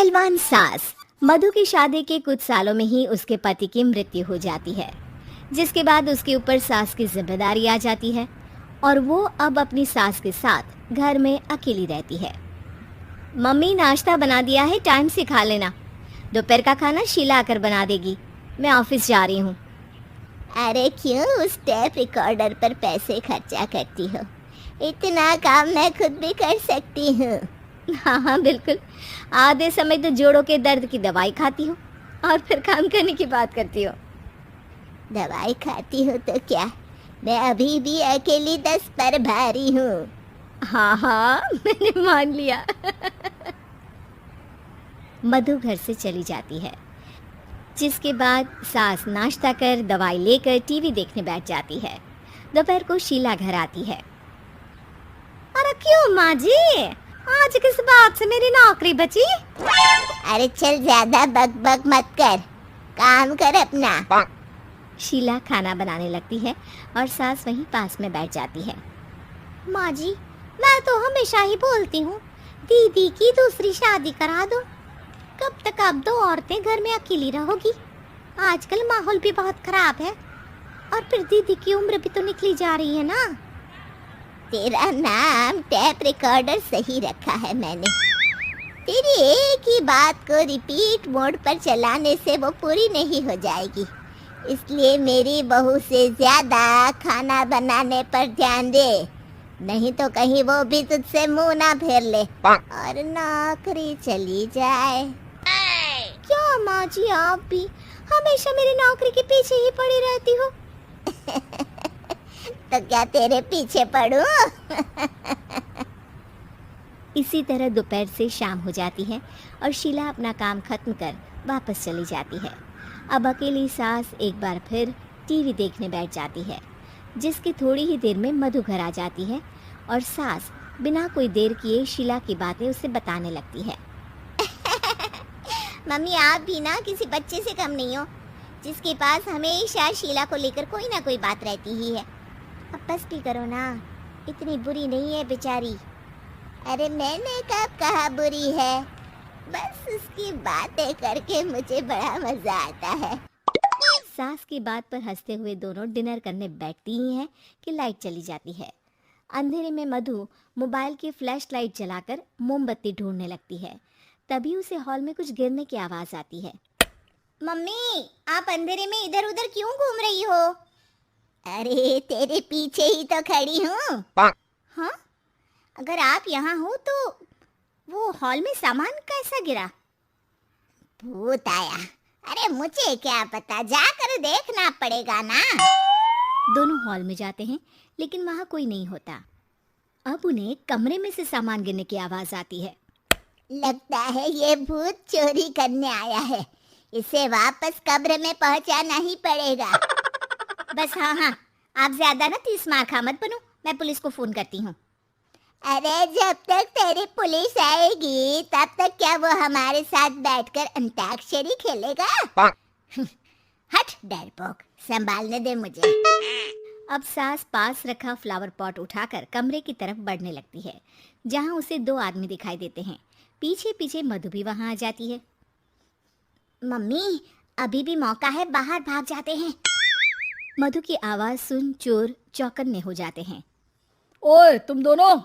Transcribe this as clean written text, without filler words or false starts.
बलवान सास। मधु की शादी के कुछ सालों में ही उसके पति की मृत्यु हो जाती है, जिसके बाद उसके ऊपर सास की जिम्मेदारी आ जाती है और वो अब अपनी सास के साथ घर में अकेली रहती है। मम्मी, नाश्ता बना दिया है, टाइम से खा लेना। दोपहर का खाना शीला आकर बना देगी। मैं ऑफिस जा रही हूँ। अरे क्यों उस टेप रिकॉर्डर पर पैसे खर्चा करती हो? इतना काम मैं खुद भी कर सकती हूँ। हाँ हाँ बिल्कुल, आधे समय तो जोड़ों के दर्द की दवाई खाती हो और फिर काम करने की बात करती हो। दवाई खाती हो तो क्या, मैं अभी भी अकेली 10 पर भारी हूँ। हाँ हाँ मैंने मान लिया। मधु घर से चली जाती है, जिसके बाद सास नाश्ता कर दवाई लेकर टीवी देखने बैठ जाती है। दोपहर को शीला घर आती है। अरे क्यों माँ जी, आज किस बात से मेरी नौकरी बची? अरे चल, ज्यादा बक बक मत कर, काम कर अपना। शीला खाना बनाने लगती है और सास वहीं पास में बैठ जाती है। माँ जी, मैं तो हमेशा ही बोलती हूँ, दीदी की दूसरी शादी करा दो। कब तक आप दो औरतें घर में अकेली रहोगी? आजकल माहौल भी बहुत खराब है और फिर दीदी की उम्र भी तो निकली जा रही है ना। तेरा नाम टेप रिकॉर्डर सही रखा है मैंने। तेरी एक ही बात को रिपीट मोड पर चलाने से वो पूरी नहीं हो जाएगी, इसलिए मेरी बहू से ज्यादा खाना बनाने पर ध्यान दे, नहीं तो कहीं वो भी तुझसे मुंह ना फेर ले और नौकरी चली जाए। क्या माँ जी, आप भी हमेशा मेरी नौकरी के पीछे ही पड़ी रहती हो? तो क्या तेरे पीछे पड़ूं? इसी तरह दोपहर से शाम हो जाती है और शीला अपना काम खत्म कर वापस चली जाती है। अब अकेली सास एक बार फिर टीवी देखने बैठ जाती है, जिसकी थोड़ी ही देर में मधु घर आ जाती है और सास बिना कोई देर किए शीला की बातें उसे बताने लगती है। मम्मी, आप भी ना किसी बच्चे से कम नहीं हो, जिसके पास हमेशा शीला को लेकर कोई ना कोई बात रहती ही है। अब बस भी करो ना, इतनी बुरी नहीं है बेचारी। अरे मैंने कब कहा बुरी है, बस उसकी बातें करके मुझे बड़ा मजा आता है। सास की बात पर हंसते हुए दोनों डिनर करने बैठती ही हैं कि लाइट चली जाती है। अंधेरे में मधु मोबाइल की फ्लैश लाइट जलाकर मोमबत्ती ढूंढने लगती है। तभी उसे हॉल में कुछ गिरने की आवाज आती है। मम्मी, आप अंधेरे में इधर उधर क्यों घूम रही हो? अरे तेरे पीछे ही तो खड़ी हूँ। हाँ, अगर आप यहाँ हो तो वो हॉल में सामान कैसा गिरा? भूत आया। अरे मुझे क्या पता, जाकर देखना पड़ेगा ना। दोनों हॉल में जाते हैं, लेकिन वहाँ कोई नहीं होता। अब उन्हें कमरे में से सामान गिरने की आवाज आती है। लगता है ये भूत चोरी करने आया है, इसे वापस कब्र में पहुंचाना ही पड़ेगा। बस हाँ हाँ, आप ज्यादा ना 30 मार खा मत बनो, मैं पुलिस को फोन करती हूँ। अरे जब तक तेरी पुलिस आएगी तब तक क्या वो हमारे साथ बैठकर अंताक्षरी खेलेगा? हट डरपोक, संभालने दे मुझे। अब सास पास रखा फ्लावर पॉट उठाकर कमरे की तरफ बढ़ने लगती है, जहाँ उसे 2 आदमी दिखाई देते हैं। पीछे पीछे मधु भी वहाँ आ जाती है। मम्मी, अभी भी मौका है, बाहर भाग जाते हैं। मधु की आवाज सुन चोर चौकन्ने हो जाते हैं। ओए तुम दोनों,